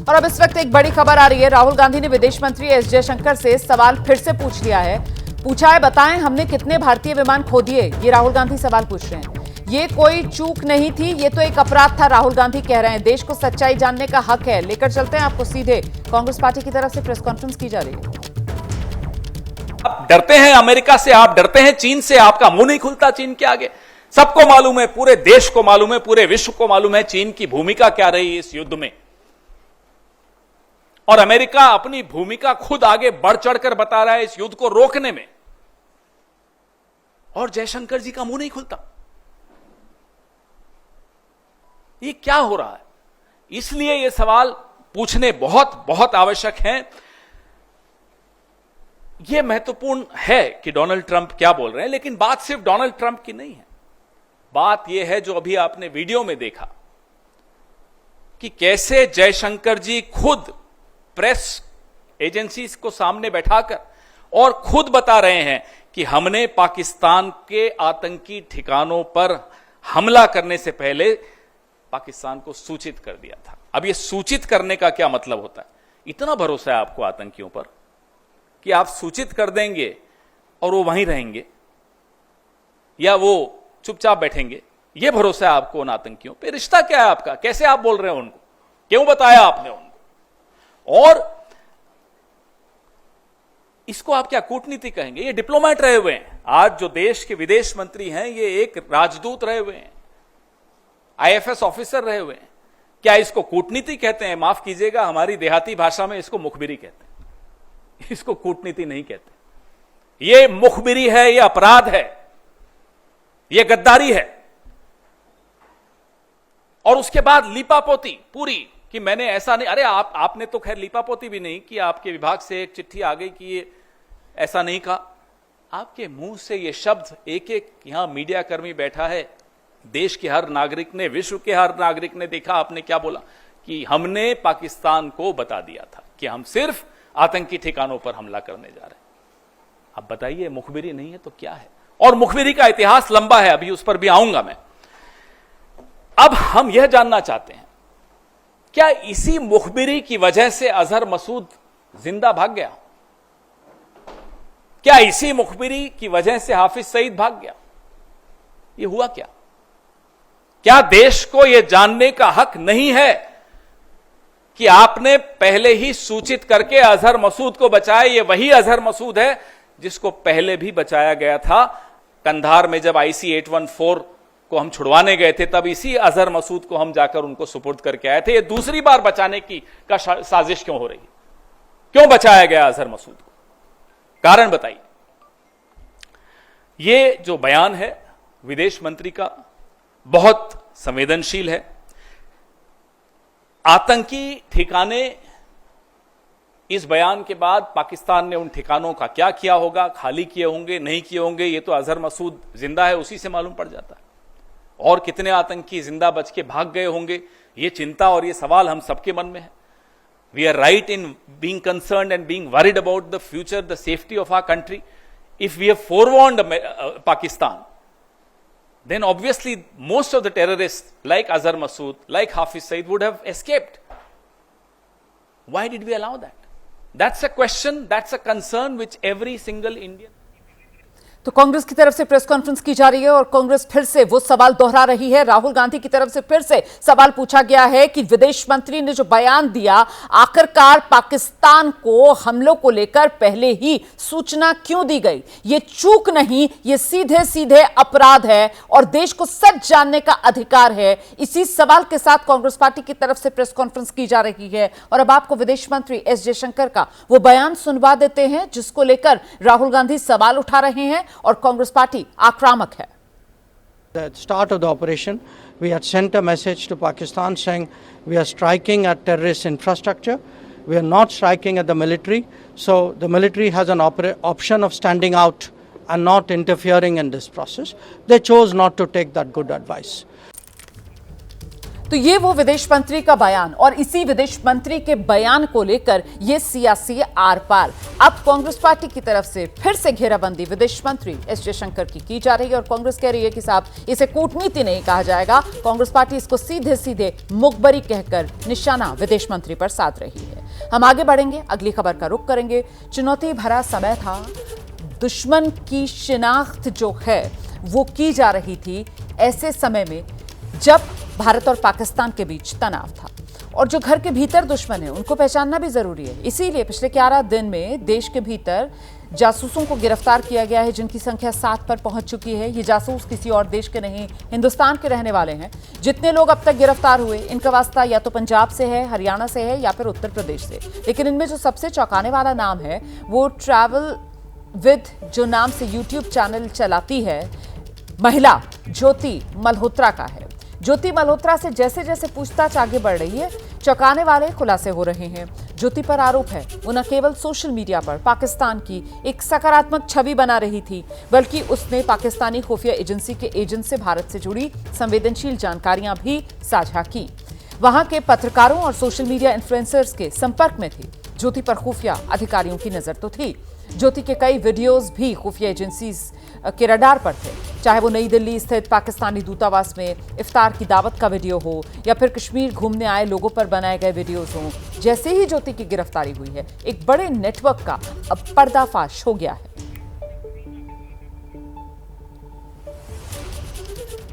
और अब इस वक्त एक बड़ी खबर आ रही है। राहुल गांधी ने विदेश मंत्री एस जयशंकर से सवाल फिर से पूछ लिया है। पूछा है, बताएं हमने कितने भारतीय विमान खो दिए। ये राहुल गांधी सवाल पूछ रहे हैं। ये कोई चूक नहीं थी, ये तो एक अपराध था, राहुल गांधी कह रहे हैं। देश को सच्चाई जानने का हक है। लेकर चलते हैं आपको सीधे कांग्रेस पार्टी की तरफ से प्रेस कॉन्फ्रेंस की जा रही है। आप डरते हैं अमेरिका से, आप डरते हैं चीन से, आपका मुंह नहीं खुलता चीन के आगे। सबको मालूम है, पूरे देश को मालूम है, पूरे विश्व को मालूम है चीन की भूमिका क्या रही इस युद्ध में। और अमेरिका अपनी भूमिका खुद आगे बढ़ चढ़कर बता रहा है इस युद्ध को रोकने में, और जयशंकर जी का मुंह नहीं खुलता। ये क्या हो रहा है? इसलिए ये सवाल पूछने बहुत बहुत आवश्यक हैं। यह महत्वपूर्ण है कि डोनाल्ड ट्रंप क्या बोल रहे हैं, लेकिन बात सिर्फ डोनाल्ड ट्रंप की नहीं है। बात यह है जो अभी आपने वीडियो में देखा कि कैसे जयशंकर जी खुद प्रेस एजेंसीज को सामने बैठाकर और खुद बता रहे हैं कि हमने पाकिस्तान के आतंकी ठिकानों पर हमला करने से पहले पाकिस्तान को सूचित कर दिया था। अब यह सूचित करने का क्या मतलब होता है? इतना भरोसा है आपको आतंकियों पर कि आप सूचित कर देंगे और वो वहीं रहेंगे या वो चुपचाप बैठेंगे? यह भरोसा है आपको उन आतंकियों पे? रिश्ता क्या है आपका? कैसे आप बोल रहे हैं उनको? क्यों बताया आपने उनको? और इसको आप क्या कूटनीति कहेंगे? ये डिप्लोमेट रहे हुए हैं। आज जो देश के विदेश मंत्री हैं ये एक राजदूत रहे हुए हैं, आईएफएस ऑफिसर रहे हुए हैं। क्या इसको कूटनीति कहते हैं? माफ कीजिएगा, हमारी देहाती भाषा में इसको मुखबिरी कहते हैं, इसको कूटनीति नहीं कहते। ये मुखबिरी है, ये अपराध है, ये गद्दारी है। और उसके बाद लीपापोती पूरी कि मैंने ऐसा नहीं। अरे आपने तो खैर लीपापोती भी नहीं कि आपके विभाग से एक चिट्ठी आ गई कि ये ऐसा नहीं कहा। आपके मुंह से ये शब्द एक एक यहां मीडिया कर्मी बैठा है, देश के हर नागरिक ने, विश्व के हर नागरिक ने देखा आपने क्या बोला कि हमने पाकिस्तान को बता दिया था कि हम सिर्फ आतंकी ठिकानों पर हमला करने जा रहे हैं। अब बताइए, मुखबिरी नहीं है तो क्या है? और मुखबिरी का इतिहास लंबा है, अभी उस पर भी आऊंगा मैं। अब हम यह जानना चाहते हैं, क्या इसी मुखबिरी की वजह से अजहर मसूद जिंदा भाग गया? क्या इसी मुखबिरी की वजह से हाफिज सईद भाग गया? यह हुआ क्या? क्या देश को यह जानने का हक नहीं है कि आपने पहले ही सूचित करके अजहर मसूद को बचाया? यह वही अजहर मसूद है जिसको पहले भी बचाया गया था। कंधार में जब IC 814 को हम छुड़वाने गए थे, तब इसी अजहर मसूद को हम जाकर उनको सुपुर्द करके आए थे। ये दूसरी बार बचाने की साजिश क्यों हो रही है? क्यों बचाया गया अजहर मसूद को? कारण बताइए। ये जो बयान है विदेश मंत्री का बहुत संवेदनशील है। आतंकी ठिकाने, इस बयान के बाद पाकिस्तान ने उन ठिकानों का क्या किया होगा, खाली किए होंगे, नहीं किए होंगे, ये तो अजहर मसूद जिंदा है उसी से मालूम पड़ जाता है। और कितने आतंकी जिंदा बच के भाग गए होंगे, ये चिंता और ये सवाल हम सबके मन में है। We are right in being concerned and being worried about the future, the safety of our country. If we have forewarned Pakistan, then obviously most of the terrorists like Azhar Masood, like Hafiz Saeed would have escaped. Why did we allow that? That's a question, that's a concern which every single Indian. तो कांग्रेस की तरफ से press conference की जा रही है और कांग्रेस फिर से वो सवाल दोहरा रही है। राहुल गांधी की तरफ से फिर से सवाल पूछा गया है कि विदेश मंत्री ने जो बयान दिया, आखिरकार पाकिस्तान को हमलों को लेकर पहले ही सूचना क्यों दी गई? ये चूक नहीं, ये सीधे सीधे अपराध है और देश को सच जानने का अधिकार है। इसी सवाल के साथ कांग्रेस पार्टी की तरफ से प्रेस कॉन्फ्रेंस की जा रही है। और अब आपको विदेश मंत्री एस जयशंकर का वो बयान सुनवा देते हैं जिसको लेकर राहुल गांधी सवाल उठा रहे हैं और कांग्रेस पार्टी आक्रामक है। At the start of the operation, we had sent a message to Pakistan saying we are striking at terrorist infrastructure. We are not striking at the military. So the military has an option of standing out and not interfering in this process. They chose not to take that good advice. तो ये वो विदेश मंत्री का बयान, और इसी विदेश मंत्री के बयान को लेकर ये सियासी आर पार। अब कांग्रेस पार्टी की तरफ से फिर से घेराबंदी विदेश मंत्री एस जयशंकर की जा रही है, और कांग्रेस कह रही है कि साहब इसे कूटनीति नहीं कहा जाएगा। कांग्रेस पार्टी इसको सीधे सीधे मुखबरी कहकर निशाना विदेश मंत्री पर साध रही है। हम आगे बढ़ेंगे, अगली खबर का रुख करेंगे। चुनौती भरा समय था, दुश्मन की शिनाख्त जो है वो की जा रही थी ऐसे समय में जब भारत और पाकिस्तान के बीच तनाव था, और जो घर के भीतर दुश्मन है उनको पहचानना भी जरूरी है। इसीलिए पिछले 11 दिन में देश के भीतर जासूसों को गिरफ्तार किया गया है, जिनकी संख्या 7 पर पहुंच चुकी है। ये जासूस किसी और देश के नहीं, हिंदुस्तान के रहने वाले हैं। जितने लोग अब तक गिरफ्तार हुए, इनका वास्ता या तो पंजाब से है, हरियाणा से है, या फिर उत्तर प्रदेश से। लेकिन इनमें जो सबसे चौंकाने वाला नाम है वो ट्रैवल विद जो नाम से यूट्यूब चैनल चलाती है महिला ज्योति मल्होत्रा का है। ज्योति मल्होत्रा से जैसे जैसे पूछताछ आगे बढ़ रही है, चौंकाने वाले खुलासे हो रहे हैं। ज्योति पर आरोप है वो न केवल सोशल मीडिया पर पाकिस्तान की एक सकारात्मक छवि बना रही थी, बल्कि उसने पाकिस्तानी खुफिया एजेंसी के एजेंट से भारत से जुड़ी संवेदनशील जानकारियां भी साझा की। वहां के पत्रकारों और सोशल मीडिया इन्फ्लुएंसर्स के संपर्क में थी। ज्योति पर खुफिया अधिकारियों की नजर तो थी। ज्योति के कई वीडियोस भी खुफिया एजेंसीज के रडार पर थे, चाहे वो नई दिल्ली स्थित पाकिस्तानी दूतावास में इफ्तार की दावत का वीडियो हो, या फिर कश्मीर घूमने आए लोगों पर बनाए गए वीडियोस हों। जैसे ही ज्योति की गिरफ्तारी हुई है, एक बड़े नेटवर्क का अब पर्दाफाश हो गया है।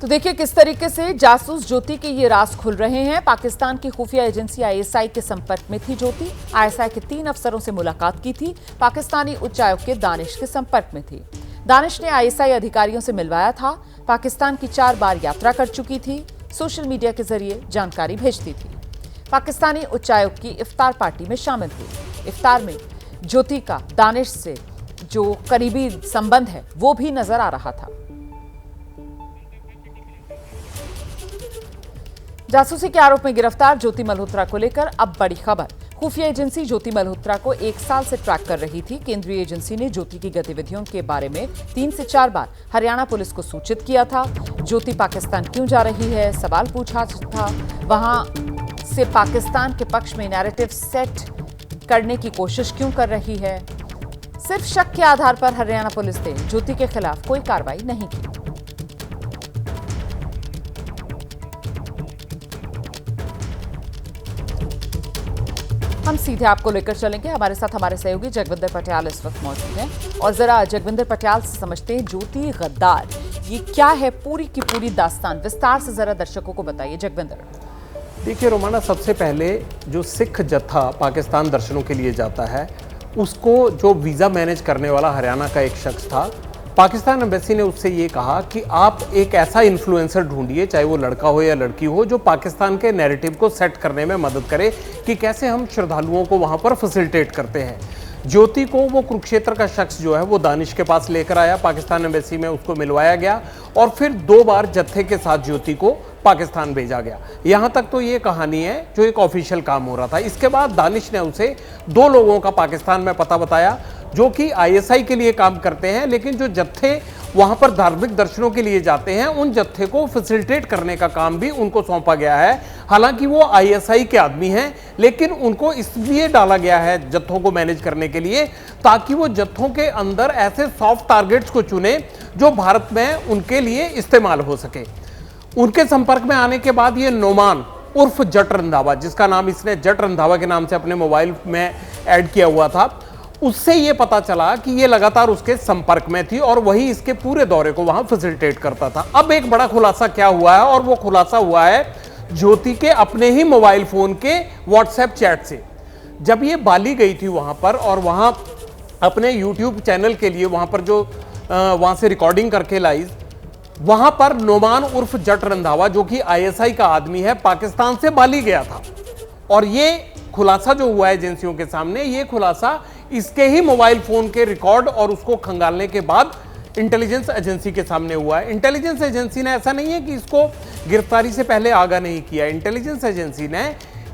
तो देखिए किस तरीके से जासूस ज्योति के ये राज खुल रहे हैं। पाकिस्तान की खुफिया एजेंसी आईएसआई के संपर्क में थी ज्योति। आईएसआई के 3 अफसरों से मुलाकात की थी। पाकिस्तानी उच्चायुक्त के दानिश के संपर्क में थी। दानिश ने आईएसआई अधिकारियों से मिलवाया था। पाकिस्तान की 4 बार यात्रा कर चुकी थी। सोशल मीडिया के जरिए जानकारी भेजती थी। पाकिस्तानी उच्चायुक्त की इफ्तार पार्टी में शामिल हुई। इफ्तार में ज्योति का दानिश से जो करीबी संबंध है वो भी नजर आ रहा था। जासूसी के आरोप में गिरफ्तार ज्योति मल्होत्रा को लेकर अब बड़ी खबर। खुफिया एजेंसी ज्योति मल्होत्रा को 1 साल से ट्रैक कर रही थी। केंद्रीय एजेंसी ने ज्योति की गतिविधियों के बारे में 3 से 4 बार हरियाणा पुलिस को सूचित किया था। ज्योति पाकिस्तान क्यों जा रही है, सवाल पूछा था। वहां से पाकिस्तान के पक्ष में नैरेटिव सेट करने की कोशिश क्यों कर रही है। सिर्फ शक के आधार पर हरियाणा पुलिस ने ज्योति के खिलाफ कोई कार्रवाई नहीं की। हम सीधे आपको लेकर चलेंगे। हमारे साथ हमारे सहयोगी जगविंदर पटियाल इस वक्त मौजूद हैं, और जरा जगविंदर पटियाल से समझते हैं ज्योति गद्दार ये क्या है, पूरी की पूरी दास्तान विस्तार से जरा दर्शकों को बताइए जगविंदर। देखिए रोमाना, सबसे पहले जो सिख जत्था पाकिस्तान दर्शनों के लिए जाता है उसको जो वीज़ा मैनेज करने वाला हरियाणा का एक शख्स था, पाकिस्तान एम्बेसी ने उससे ये कहा कि आप एक ऐसा इन्फ्लुएंसर ढूंढिए, चाहे वो लड़का हो या लड़की हो, जो पाकिस्तान के नैरेटिव को सेट करने में मदद करे कि कैसे हम श्रद्धालुओं को वहाँ पर फैसिलिटेट करते हैं। ज्योति को वो कुरुक्षेत्र का शख्स जो है वो दानिश के पास लेकर आया, पाकिस्तान एम्बेसी में उसको मिलवाया गया, और फिर 2 बार जत्थे के साथ ज्योति को पाकिस्तान भेजा गया। यहाँ तक तो ये कहानी है जो एक ऑफिशियल काम हो रहा था। इसके बाद दानिश ने उसे 2 लोगों का पाकिस्तान में पता बताया जो कि आईएसआई के लिए काम करते हैं, लेकिन जो जत्थे वहां पर धार्मिक दर्शनों के लिए जाते हैं उन जत्थे को फैसिलिटेट करने का काम भी उनको सौंपा गया है। हालांकि वो आईएसआई के आदमी हैं, लेकिन उनको इसलिए डाला गया है जत्थों को मैनेज करने के लिए ताकि वो जत्थों के अंदर ऐसे सॉफ्ट टारगेट्स को चुने जो भारत में उनके लिए इस्तेमाल हो सके। उनके संपर्क में आने के बाद ये नोमान उर्फ जट रंधावा, जिसका नाम इसने जट रंधावा के नाम से अपने मोबाइल में ऐड किया हुआ था, उससे ये पता चला कि ये लगातार उसके संपर्क में थी और वही इसके पूरे दौरे को वहां फैसिलिटेट करता था। अब एक बड़ा खुलासा क्या हुआ है, और वो खुलासा हुआ है ज्योति के अपने ही मोबाइल फोन के व्हाट्सएप चैट से। जब ये बाली गई थी वहां पर और वहां अपने यूट्यूब चैनल के लिए वहां पर जो वहां से रिकॉर्डिंग करके लाई, वहां पर नोमान उर्फ जट रंधावा जो कि आईएसआई का आदमी है, पाकिस्तान से बाली गया था। और ये खुलासा जो हुआ है एजेंसियों के सामने, ये खुलासा इसके ही मोबाइल फोन के रिकॉर्ड और उसको खंगालने के बाद इंटेलिजेंस एजेंसी के सामने हुआ है। इंटेलिजेंस एजेंसी ने, ऐसा नहीं है कि इसको गिरफ्तारी से पहले आगाह नहीं किया, इंटेलिजेंस एजेंसी ने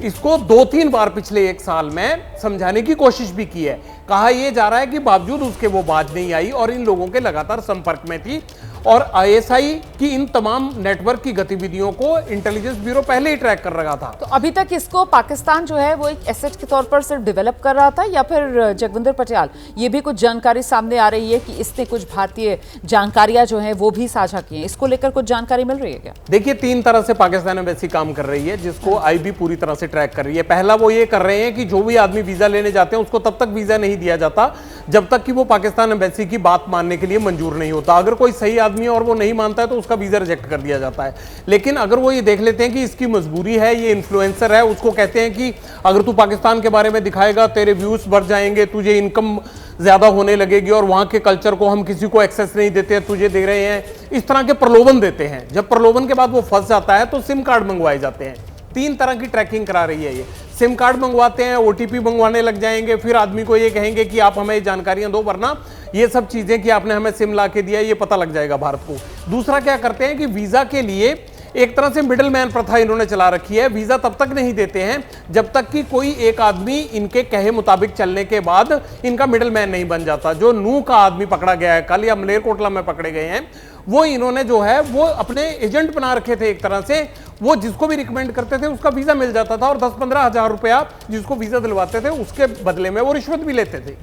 इसको 2-3 बार पिछले 1 साल में समझाने की कोशिश भी की है। कहा यह जा रहा है कि बावजूद उसके वो बाज नहीं आई और इन लोगों के लगातार संपर्क में थी और आईएसआई की इन तमाम नेटवर्क की गतिविधियों को इंटेलिजेंस ब्यूरो पहले ही ट्रैक कर रखा था। तो अभी तक इसको पाकिस्तान जो है वो एक एसेट के तौर पर सिर्फ डेवलप कर रहा था, या फिर जगविंदर पटियाल ये भी कुछ जानकारी सामने आ रही है कि इसने कुछ भारतीय जानकारियां जो है वो भी साझा की हैं, इसको लेकर कुछ जानकारी मिल रही है क्या? देखिए 3 तरह से पाकिस्तान एम्बेसी काम कर रही है जिसको आईबी पूरी तरह से ट्रैक कर रही है। पहला वो ये कर रहे हैं कि जो भी आदमी वीजा लेने जाते हैं उसको तब तक वीजा नहीं दिया जाता जब तक कि वो पाकिस्तान एम्बेसी की बात मानने के लिए मंजूर नहीं होता। अगर कोई सही आदमी है और वो नहीं मानता है तो उसका वीजा रिजेक्ट कर दिया जाता है। लेकिन अगर वो ये देख लेते हैं कि इसकी मजबूरी है, ये इन्फ्लुएंसर है, उसको कहते हैं कि अगर तू पाकिस्तान के बारे में दिखाएगा तेरे व्यूज बढ़ जाएंगे, तुझे इनकम ज्यादा होने लगेगी और वहां के कल्चर को हम किसी को एक्सेस नहीं देते, तुझे दे रहे हैं, इस तरह के प्रलोभन देते हैं। जब प्रलोभन के बाद वो फंस जाता है तो सिम कार्ड मंगवाए जाते हैं। 3 तरह की ट्रैकिंग करा रही है ये। सिम कार्ड मंगवाते हैं, ओटीपी मंगवाने लग जाएंगे, फिर आदमी को ये कहेंगे कि आप हमें जानकारियां दो, वरना ये सब चीजें कि आपने हमें सिम ला के दिया ये पता लग जाएगा भारत को। दूसरा क्या करते हैं कि वीजा के लिए एक तरह से मिडिल मैन प्रथा इन्होंने चला रखी है। वीजा तब तक नहीं देते हैं जब तक कि कोई एक आदमी इनके कहे मुताबिक चलने के बाद इनका मिडिल मैन नहीं बन जाता। जो नूह का आदमी पकड़ा गया है कल, या मलेरकोटला में पकड़े गए हैं, वो इन्होंने जो है वो अपने एजेंट बना रखे थे एक तरह से। वो जिसको भी रिकमेंड करते थे उसका वीजा मिल जाता था और 10-15 हजार रुपया जिसको वीजा दिलवाते थे उसके बदले में वो रिश्वत भी लेते थे।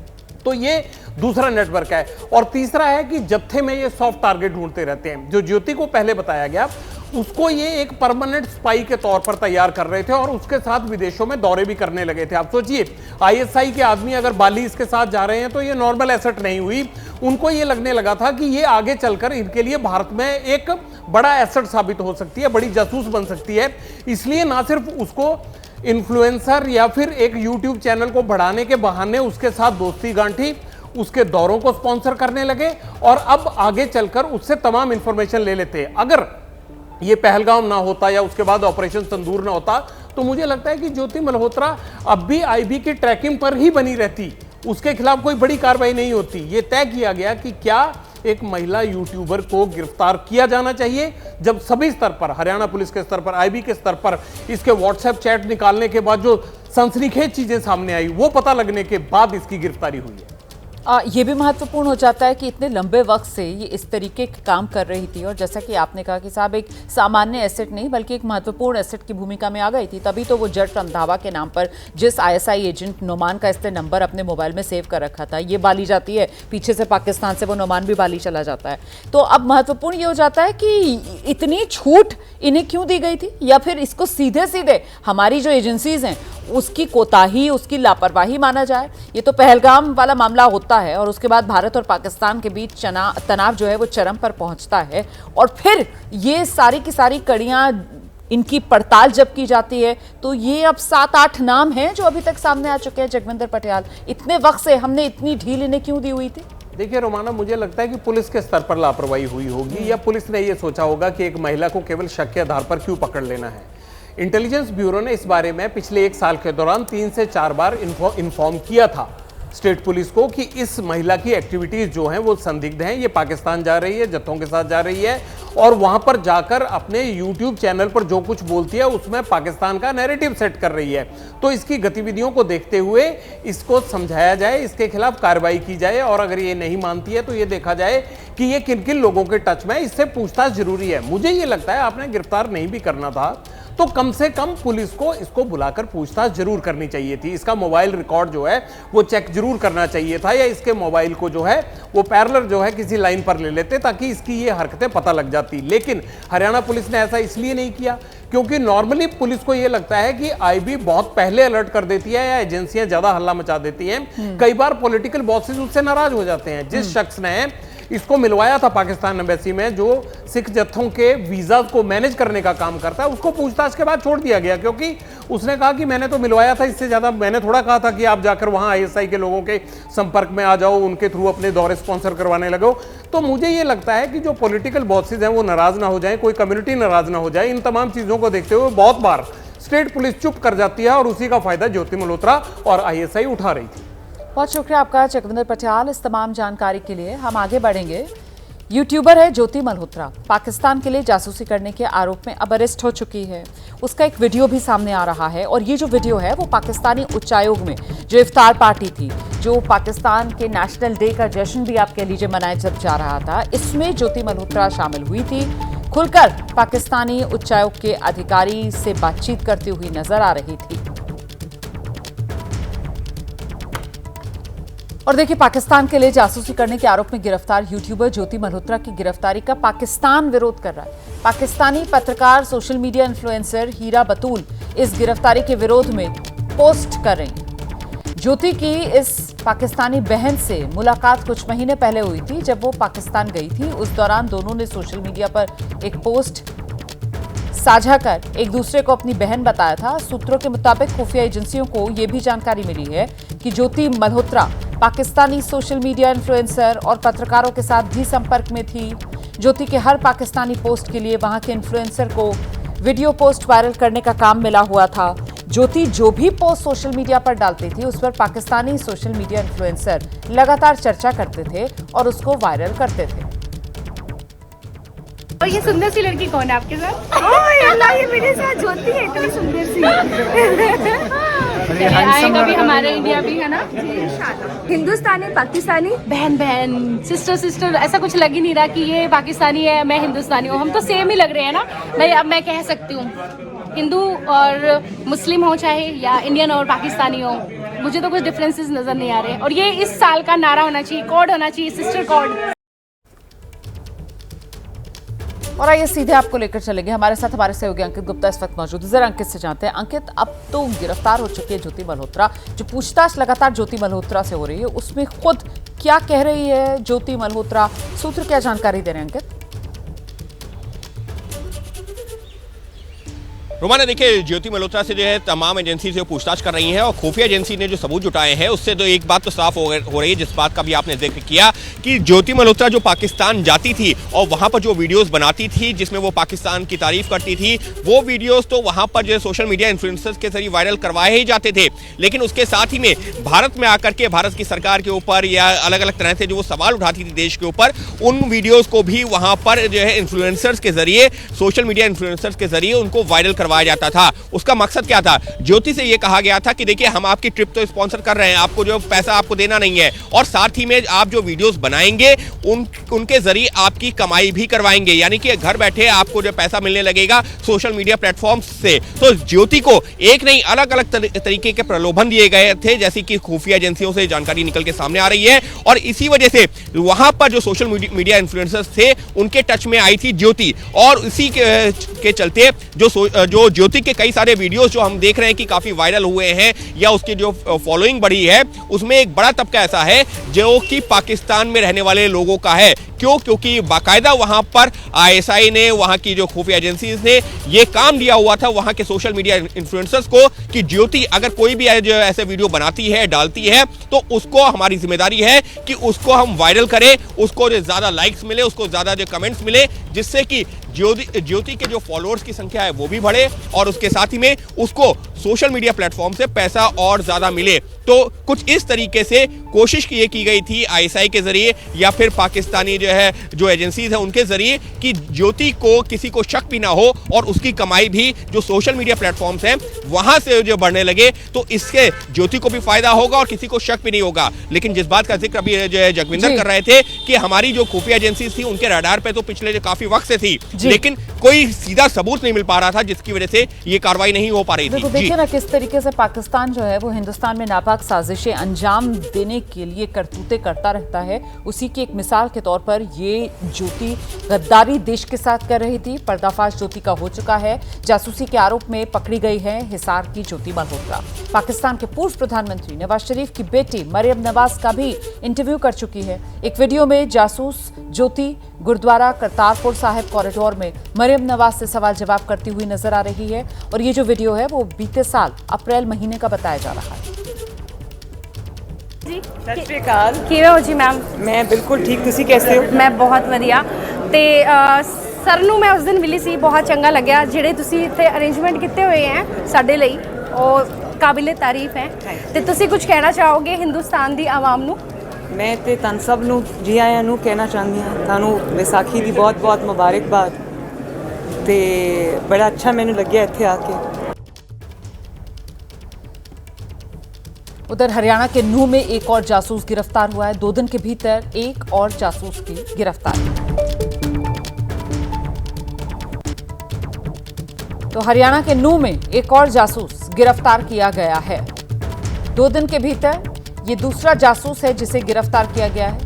तो ये दूसरा नेटवर्क है। और तीसरा है कि जत्थे में ये सॉफ्ट टारगेट ढूंढते रहते हैं। जो ज्योति को पहले बताया गया उसको ये एक परमानेंट स्पाई के तौर पर तैयार कर रहे थे और उसके साथ विदेशों में दौरे भी करने लगे थे। आप सोचिए आईएसआई के आदमी अगर बाली इसके साथ जा रहे हैं तो ये नॉर्मल एसेट नहीं हुई। उनको ये लगने लगा था कि ये आगे चलकर इनके लिए भारत में एक बड़ा एसेट साबित हो सकती है, बड़ी जासूस बन सकती है। इसलिए ना सिर्फ उसको इन्फ्लुएंसर या फिर एक यूट्यूब चैनल को बढ़ाने के बहाने उसके साथ दोस्ती गांठी, उसके दौरों को स्पॉन्सर करने लगे और अब आगे चलकर उससे तमाम इंफॉर्मेशन ले लेते। अगर ये पहलगाम ना होता या उसके बाद ऑपरेशन संदूर ना होता तो मुझे लगता है कि ज्योति मल्होत्रा अब भी आईबी की ट्रैकिंग पर ही बनी रहती, उसके खिलाफ कोई बड़ी कार्रवाई नहीं होती। ये तय किया गया कि क्या एक महिला यूट्यूबर को गिरफ्तार किया जाना चाहिए, जब सभी स्तर पर, हरियाणा पुलिस के स्तर पर, आईबी के स्तर पर इसके व्हाट्सएप चैट निकालने के बाद जो सनसनीखेज चीजें सामने आई वो पता लगने के बाद इसकी गिरफ्तारी हुई है। ये भी महत्वपूर्ण हो जाता है कि इतने लंबे वक्त से ये इस तरीके के काम कर रही थी और जैसा कि आपने कहा कि साहब एक सामान्य एसेट नहीं बल्कि एक महत्वपूर्ण एसेट की भूमिका में आ गई थी। तभी तो वो जट रंधावा के नाम पर जिस आईएसआई एजेंट नोमान का इसने नंबर अपने मोबाइल में सेव कर रखा था, ये बाली जाती है पीछे से पाकिस्तान से, वो नोमान भी बाली चला जाता है। तो अब महत्वपूर्ण ये हो जाता है कि इतनी छूट इन्हें क्यों दी गई थी, या फिर इसको सीधे सीधे हमारी जो एजेंसीज हैं उसकी कोताही, उसकी लापरवाही माना जाए। ये तो पहलगाम वाला मामला होता है और उसके बाद भारत और पाकिस्तान के बीच तनाव जो है वो चरम पर पहुंचता है और फिर ये सारी की सारी कड़ियां इनकी पड़ताल जब की जाती है तो ये अब 7-8 नाम हैं जो अभी तक सामने आ चुके हैं। जगविंदर पटियाल, इतने वक्त से हमने इतनी ढील इन्हें क्यों दी हुई थी? देखिए रोमाना, मुझे लगता है कि पुलिस के स्तर पर लापरवाही हुई होगी या पुलिस ने यह सोचा होगा कि एक महिला को केवल शक के आधार पर क्यों पकड़ लेना है। इंटेलिजेंस ब्यूरो ने इस बारे में पिछले 1 साल के दौरान 3 से 4 बार इन्फॉर्म किया था स्टेट पुलिस को कि इस महिला की एक्टिविटीज जो हैं वो संदिग्ध हैं, ये पाकिस्तान जा रही है, जत्थों के साथ जा रही है और वहां पर जाकर अपने यूट्यूब चैनल पर जो कुछ बोलती है उसमें पाकिस्तान का नैरेटिव सेट कर रही है। तो इसकी गतिविधियों को देखते हुए इसको समझाया जाए, इसके खिलाफ कार्रवाई की जाए और अगर ये नहीं मानती है तो ये देखा जाए कि ये किन किन लोगों के टच में है, इससे पूछताछ जरूरी है। मुझे ये लगता है आपने गिरफ्तार नहीं भी करना था तो कम से कम पुलिस को इसको बुलाकर पूछताछ जरूर करनी चाहिए थी। इसका मोबाइल रिकॉर्ड जो है वो चेक जरूर करना चाहिए था या इसके मोबाइल को जो है वो पैरेलल जो है किसी लाइन पर ले लेते ताकि इसकी ये हरकतें पता लग जाती। लेकिन हरियाणा पुलिस ने ऐसा इसलिए नहीं किया क्योंकि नॉर्मली पुलिस को ये लगता है कि आईबी बहुत पहले अलर्ट कर देती है या एजेंसियां ज्यादा हल्ला मचा देती हैं। कई बार पॉलिटिकल बॉसेस उससे नाराज हो जाते हैं। जिस शख्स ने इसको मिलवाया था पाकिस्तान एम्बेसी में, जो सिख जत्थों के वीजा को मैनेज करने का काम करता है, उसको पूछताछ के बाद छोड़ दिया गया क्योंकि उसने कहा कि मैंने तो मिलवाया था, इससे ज्यादा मैंने थोड़ा कहा था कि आप जाकर वहां आईएसआई के लोगों के संपर्क में आ जाओ, उनके थ्रू अपने दौरे स्पॉन्सर करवाने लगो। तो मुझे ये लगता है कि जो पॉलिटिकल बॉसेस हैं वो नाराज ना हो जाए, कोई कम्युनिटी नाराज ना हो जाए। इन तमाम चीजों को देखते हुए बहुत बार स्टेट पुलिस चुप कर जाती है और उसी का फायदा ज्योति मल्होत्रा और आईएसआई उठा रही थी। बहुत शुक्रिया आपका जगविंदर पटियाल इस तमाम जानकारी के लिए। हम आगे बढ़ेंगे यूट्यूबर है ज्योति मल्होत्रा, पाकिस्तान के लिए जासूसी करने के आरोप में अब अरेस्ट हो चुकी है। उसका एक वीडियो भी सामने आ रहा है और ये जो वीडियो है वो पाकिस्तानी उच्चायोग में जो इफ्तार पार्टी थी, जो पाकिस्तान के नेशनल डे का जश्न भी आप कह लीजिए मनाया जब जा रहा था, इसमें ज्योति मल्होत्रा शामिल हुई थी। खुलकर पाकिस्तानी उच्चायोग के अधिकारी से बातचीत करती हुई नजर आ रही थी। और देखिए, पाकिस्तान के लिए जासूसी करने के आरोप में गिरफ्तार यूट्यूबर ज्योति मल्होत्रा की गिरफ्तारी का पाकिस्तान विरोध कर रहा है। पाकिस्तानी पत्रकार, सोशल मीडिया इन्फ्लुएंसर हीरा बतूल इस गिरफ्तारी के विरोध में पोस्ट कर रही हैं। ज्योति की इस पाकिस्तानी बहन से मुलाकात कुछ महीने पहले हुई थी, जब वो पाकिस्तान गई थी। उस दौरान दोनों ने सोशल मीडिया पर एक पोस्ट साझा कर एक दूसरे को अपनी बहन बताया था। सूत्रों के मुताबिक खुफिया एजेंसियों को यह भी जानकारी मिली है कि Jyoti Malhotra Pakistani social media influencer और पत्रकारों के साथ भी संपर्क में थी। ज्योति के हर पाकिस्तानी पोस्ट के लिए वहां के इन्फ्लुएंसर को वीडियो पोस्ट वायरल करने का काम मिला हुआ था। ज्योति जो भी पोस्ट सोशल मीडिया पर डालती थी, उस पर पाकिस्तानी सोशल मीडिया इन्फ्लुएंसर लगातार चर्चा करते थे और उसको वायरल करते थे। और ये सुंदर सी लड़की कौन है आपके साथ? ओह अल्लाह, ये मेरे साथ ज्योति है, इतनी सुंदर सी। आए कभी हमारे इंडिया भी, है ना? हिंदुस्तानी पाकिस्तानी, बहन बहन, सिस्टर सिस्टर, ऐसा कुछ लग ही नहीं रहा कि ये पाकिस्तानी है मैं हिंदुस्तानी हूँ। हम तो सेम ही लग रहे हैं ना। अब मैं कह सकती हूँ हिंदू और मुस्लिम हो चाहे, या इंडियन और पाकिस्तानी हो, मुझे तो कुछ डिफरेंसेस नजर नहीं आ रहे। और ये इस साल का नारा होना चाहिए, कोड होना चाहिए, सिस्टर कोड। और आइए सीधे आपको लेकर चलेंगे, हमारे साथ हमारे सहयोगी अंकित गुप्ता इस वक्त मौजूद है। जरा अंकित से जानते हैं। अंकित, अब तो गिरफ्तार हो चुकी है ज्योति मल्होत्रा, जो पूछताछ लगातार ज्योति मल्होत्रा से हो रही है, उसमें खुद क्या कह रही है ज्योति मल्होत्रा? सूत्र क्या जानकारी दे रहे हैं अंकित? रोमाना, देखिए, ज्योति मल्होत्रा से जो है तमाम एजेंसी से पूछताछ कर रही हैं और खुफिया एजेंसी ने जो सबूत जुटाए हैं उससे तो एक बात तो साफ हो रही है, जिस बात का भी आपने जिक्र किया कि ज्योति मल्होत्रा जो पाकिस्तान जाती थी और वहां पर जो वीडियोस बनाती थी जिसमें वो पाकिस्तान की तारीफ करती थी, वो वीडियोस तो वहां पर जो सोशल मीडिया इन्फ्लुएंसर्स के जरिए वायरल करवाए ही जाते थे। लेकिन उसके साथ ही में भारत में आकर के भारत की सरकार के ऊपर या अलग अलग तरह से जो वो सवाल उठाती थी देश के ऊपर, उन वीडियोज को भी वहां पर जो है इन्फ्लुएंसर्स के जरिए, सोशल मीडिया इन्फ्लुएंसर्स के जरिए उनको वायरल करवाया जाता था। उसका मकसद क्या था? ज्योति से यह कहा गया था कि देखिए, हम आपकी ट्रिप तो स्पॉन्सर कर रहे हैं, आपको जो पैसा आपको देना नहीं है, और साथ ही में आप जो वीडियोस बनाएंगे उनके जरिए आपकी कमाई भी करवाएंगे, यानी कि घर बैठे आपको जो पैसा मिलने लगेगा सोशल मीडिया प्लेटफॉर्म से। तो ज्योति को एक नहीं अलग अलग तरीके के प्रलोभन दिए गए थे, जैसे कि खुफिया एजेंसियों से जानकारी निकल के सामने आ रही है, और इसी वजह से वहां पर जो सोशल मीडिया इन्फ्लुएंसर्स थे उनके टच में आई थी ज्योति। और इसी के चलते जो ज्योति के कई सारे वीडियोस जो हम देख रहे हैं कि काफी वायरल हुए हैं या उसकी जो फॉलोइंग बढ़ी है, उसमें एक बड़ा तबका ऐसा है जो कि पाकिस्तान में रहने वाले लोगों का है। क्यों? क्योंकि बाकायदा वहां पर आईएसआई ने, वहां की जो खुफिया एजेंसीज ने यह काम दिया हुआ था वहां के सोशल मीडिया इन्फ्लुएंसर्स को कि ज्योति अगर कोई भी जो ऐसे वीडियो बनाती है, डालती है, तो उसको हमारी जिम्मेदारी है कि उसको हम वायरल करें, उसको जो ज्यादा लाइक्स मिले, उसको ज्यादा जो कमेंट्स मिले, जिससे कि ज्योति के जो फॉलोअर्स की संख्या है वो भी बढ़े और उसके साथ ही में उसको सोशल मीडिया प्लेटफॉर्म से पैसा और ज्यादा मिले। तो कुछ इस तरीके से कोशिश की गई थी आईएसआई के जरिए या फिर पाकिस्तानी जो एजेंसीज है उनके जरिए कि ज्योति को किसी को शक भी ना हो और उसकी कमाई भी जो सोशल मीडिया प्लेटफॉर्म्स हैं वहां से जो बढ़ने लगे, तो इससे ज्योति को भी फायदा होगा और किसी को शक भी नहीं होगा। लेकिन जिस बात का जिक्र अभी जो है जगविंदर कर रहे थे कि हमारी जो खुफिया एजेंसीज थी उनके रडार पे तो पिछले जो काफी वक्त से थी, लेकिन कोई सीधा सबूत नहीं मिल पा रहा था, जिसकी वजह से ये कार्रवाई नहीं हो पा रही थी। देखिए ना किस तरीके से पाकिस्तान जो है वो हिंदुस्तान में नापाक साजिशें अंजाम देने के लिए करतूतें करता रहता है। उसी की एक मिसाल के तौर पर ये ज्योति गद्दारी देश के साथ कर रही थी। पर्दाफाश ज्योति का हो चुका है। जासूसी के आरोप में पकड़ी गई है हिसार की ज्योति मल्होत्रा। पाकिस्तान के पूर्व प्रधानमंत्री नवाज शरीफ की बेटी मरियम नवाज का भी इंटरव्यू कर चुकी है। एक वीडियो में जासूस ज्योति गुरुद्वारा करतारपुर साहिब कॉरिडोर में मरियम नवाज से सवाल जवाब करती हुई नजर आ रही है और ये जो वीडियो है वो बीते साल अप्रैल महीने का बताया जा रहा है। ਸਤਿ ਸ਼੍ਰੀ ਅਕਾਲ। ਕਿਵੇਂ ਹੋ ਜੀ ਮੈਮ? ਮੈਂ ਬਿਲਕੁਲ ਠੀਕ, ਤੁਸੀਂ कैसे हो? ਮੈਂ ਬਹੁਤ ਵਧੀਆ। ਤੇ ਸਰ ਨੂੰ ਮੈਂ ਉਸ ਦਿਨ ਮਿਲੀ ਸੀ, ਬਹੁਤ ਚੰਗਾ ਲੱਗਿਆ ਜਿਹੜੇ ਤੁਸੀਂ ਇੱਥੇ ਅਰੇਂਜਮੈਂਟ ਕੀਤੇ ਹੋਏ ਹੈ ਸਾਡੇ ਲਈ, ਉਹ ਕਾਬਿਲੇ ਤਾਰੀਫ ਹੈ। ਤੇ ਤੁਸੀਂ ਕੁਝ ਕਹਿਣਾ ਚਾਹੋਗੇ ਹਿੰਦੁਸਤਾਨ ਦੀ ਆਵਾਮ ਨੂੰ? मैं ਤੇ ਤੁਹਾਨੂੰ ਸਭ ਨੂੰ ਜੀ ਆਇਆਂ ਨੂੰ ਕਹਿਣਾ ਚਾਹੁੰਦੀ ਹਾਂ ਤੁਹਾਨੂੰ ਵਿਸਾਖੀ ਦੀ ਬਹੁਤ-ਬਹੁਤ ਮੁਬਾਰਕਬਾਦ ਤੇ ਬੜਾ ਅੱਛਾ ਮੈਨੂੰ ਲੱਗਿਆ ਇੱਥੇ ਆ ਕੇ उधर हरियाणा के नूह में एक और जासूस गिरफ्तार हुआ है। 2 दिन के भीतर एक और जासूस की गिरफ्तारी। तो हरियाणा के नूह में एक और जासूस गिरफ्तार किया गया है। 2 दिन के भीतर ये दूसरा जासूस है जिसे गिरफ्तार किया गया है।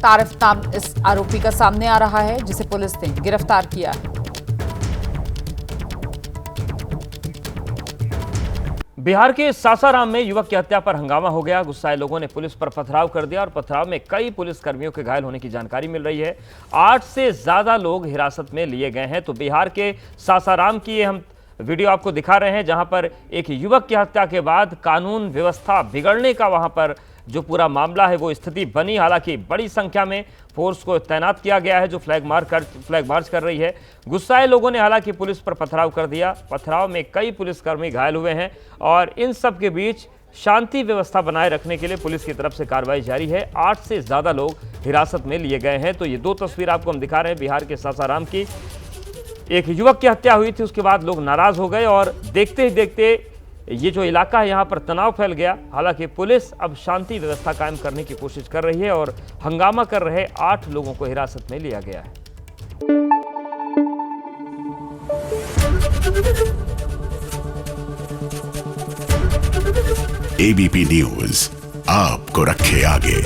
तारिफ नाम इस आरोपी का सामने आ रहा है जिसे पुलिस ने गिरफ्तार किया है। बिहार के सासाराम में युवक की हत्या पर हंगामा हो गया। गुस्साए लोगों ने पुलिस पर पथराव कर दिया और पथराव में कई पुलिसकर्मियों के घायल होने की जानकारी मिल रही है। 8 से ज्यादा लोग हिरासत में लिए गए हैं। तो बिहार के सासाराम की ये हम वीडियो आपको दिखा रहे हैं जहां पर एक युवक की हत्या के बाद कानून व्यवस्था बिगड़ने का वहां पर जो पूरा मामला है वो स्थिति बनी। हालांकि बड़ी संख्या में फोर्स को तैनात किया गया है जो फ्लैग मार्च कर रही है। गुस्साए लोगों ने हालांकि पुलिस पर पथराव कर दिया। पथराव में कई पुलिसकर्मी घायल हुए हैं और इन सब के बीच शांति व्यवस्था बनाए रखने के लिए पुलिस की तरफ से कार्रवाई जारी है। 8 से ज्यादा लोग हिरासत में लिए गए हैं। तो ये 2 तस्वीर आपको हम दिखा रहे हैं बिहार के सासाराम की। एक युवक की हत्या हुई थी, उसके बाद लोग नाराज हो गए और देखते ही देखते ये जो इलाका है यहाँ पर तनाव फैल गया। हालांकि पुलिस अब शांति व्यवस्था कायम करने की कोशिश कर रही है और हंगामा कर रहे 8 लोगों को हिरासत में लिया गया है। एबीपी न्यूज आपको रखे आगे।